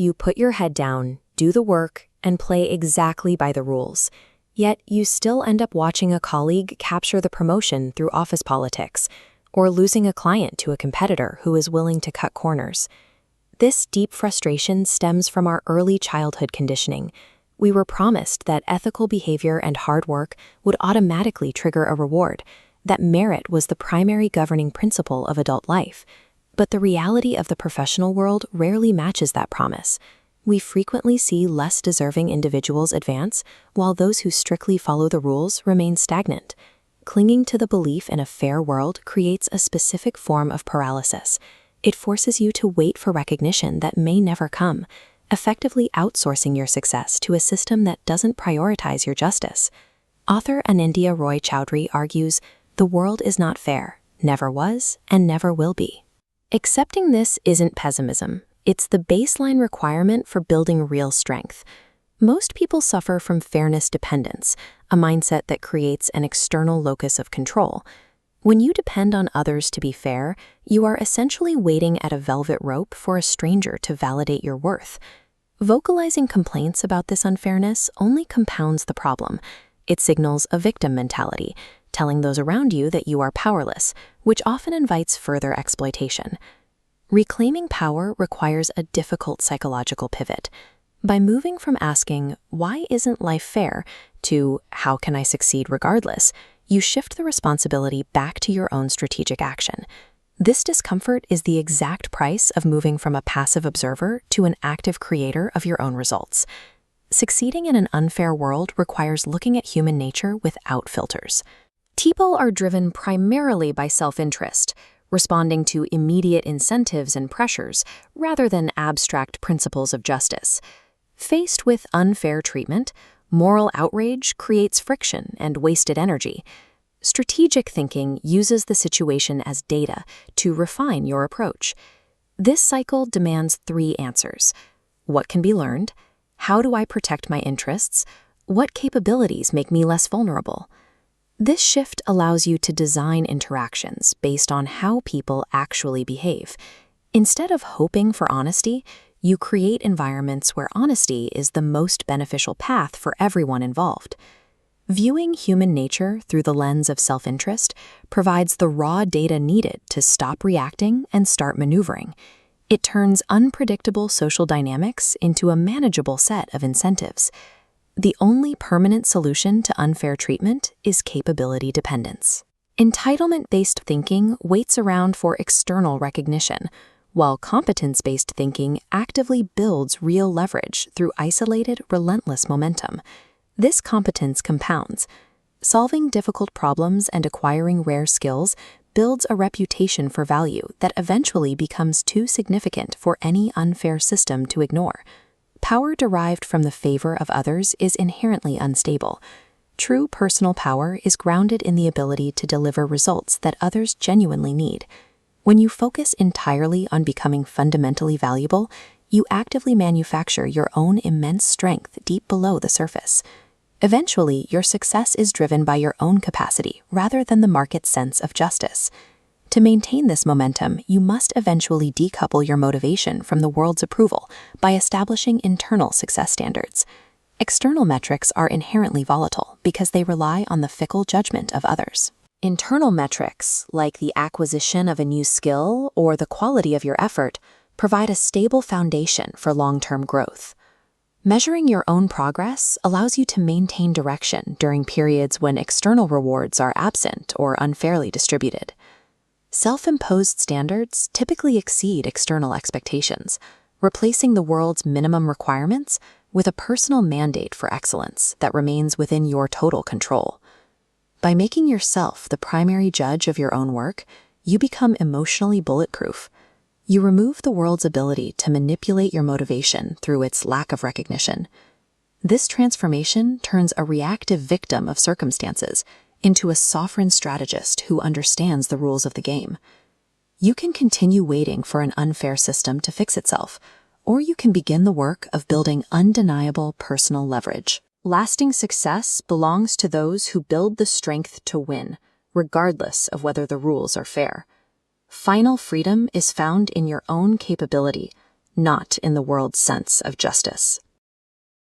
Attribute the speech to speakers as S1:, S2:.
S1: You put your head down, do the work, and play exactly by the rules. Yet you still end up watching a colleague capture the promotion through office politics, or losing a client to a competitor who is willing to cut corners. This deep frustration stems from our early childhood conditioning. We were promised that ethical behavior and hard work would automatically trigger a reward, that merit was the primary governing principle of adult life. But the reality of the professional world rarely matches that promise. We frequently see less deserving individuals advance, while those who strictly follow the rules remain stagnant. Clinging to the belief in a fair world creates a specific form of paralysis. It forces you to wait for recognition that may never come, effectively outsourcing your success to a system that doesn't prioritize your justice. Author Anindya Roy Chowdhury argues, "The world is not fair, never was, and never will be." Accepting this isn't pessimism. It's the baseline requirement for building real strength. Most people suffer from fairness dependence, a mindset that creates an external locus of control. When you depend on others to be fair, you are essentially waiting at a velvet rope for a stranger to validate your worth. Vocalizing complaints about this unfairness only compounds the problem. It signals a victim mentality, telling those around you that you are powerless, which often invites further exploitation. Reclaiming power requires a difficult psychological pivot. By moving from asking, "Why isn't life fair?" to "How can I succeed regardless?" you shift the responsibility back to your own strategic action. This discomfort is the exact price of moving from a passive observer to an active creator of your own results. Succeeding in an unfair world requires looking at human nature without filters. People are driven primarily by self-interest, responding to immediate incentives and pressures rather than abstract principles of justice. Faced with unfair treatment, moral outrage creates friction and wasted energy. Strategic thinking uses the situation as data to refine your approach. This cycle demands 3 answers. What can be learned? How do I protect my interests? What capabilities make me less vulnerable? This shift allows you to design interactions based on how people actually behave. Instead of hoping for honesty, you create environments where honesty is the most beneficial path for everyone involved. Viewing human nature through the lens of self-interest provides the raw data needed to stop reacting and start maneuvering. It turns unpredictable social dynamics into a manageable set of incentives. The only permanent solution to unfair treatment is capability dependence. Entitlement-based thinking waits around for external recognition, while competence-based thinking actively builds real leverage through isolated, relentless momentum. This competence compounds. Solving difficult problems and acquiring rare skills builds a reputation for value that eventually becomes too significant for any unfair system to ignore. Power derived from the favor of others is inherently unstable. True personal power is grounded in the ability to deliver results that others genuinely need. When you focus entirely on becoming fundamentally valuable, you actively manufacture your own immense strength deep below the surface. Eventually, your success is driven by your own capacity rather than the market's sense of justice. To maintain this momentum, you must eventually decouple your motivation from the world's approval by establishing internal success standards. External metrics are inherently volatile because they rely on the fickle judgment of others. Internal metrics, like the acquisition of a new skill or the quality of your effort, provide a stable foundation for long-term growth. Measuring your own progress allows you to maintain direction during periods when external rewards are absent or unfairly distributed. Self-imposed standards typically exceed external expectations, replacing the world's minimum requirements with a personal mandate for excellence that remains within your total control. By making yourself the primary judge of your own work, you become emotionally bulletproof. You remove the world's ability to manipulate your motivation through its lack of recognition. This transformation turns a reactive victim of circumstances into a sovereign strategist who understands the rules of the game. You can continue waiting for an unfair system to fix itself, or you can begin the work of building undeniable personal leverage. Lasting success belongs to those who build the strength to win, regardless of whether the rules are fair. Final freedom is found in your own capability, not in the world's sense of justice.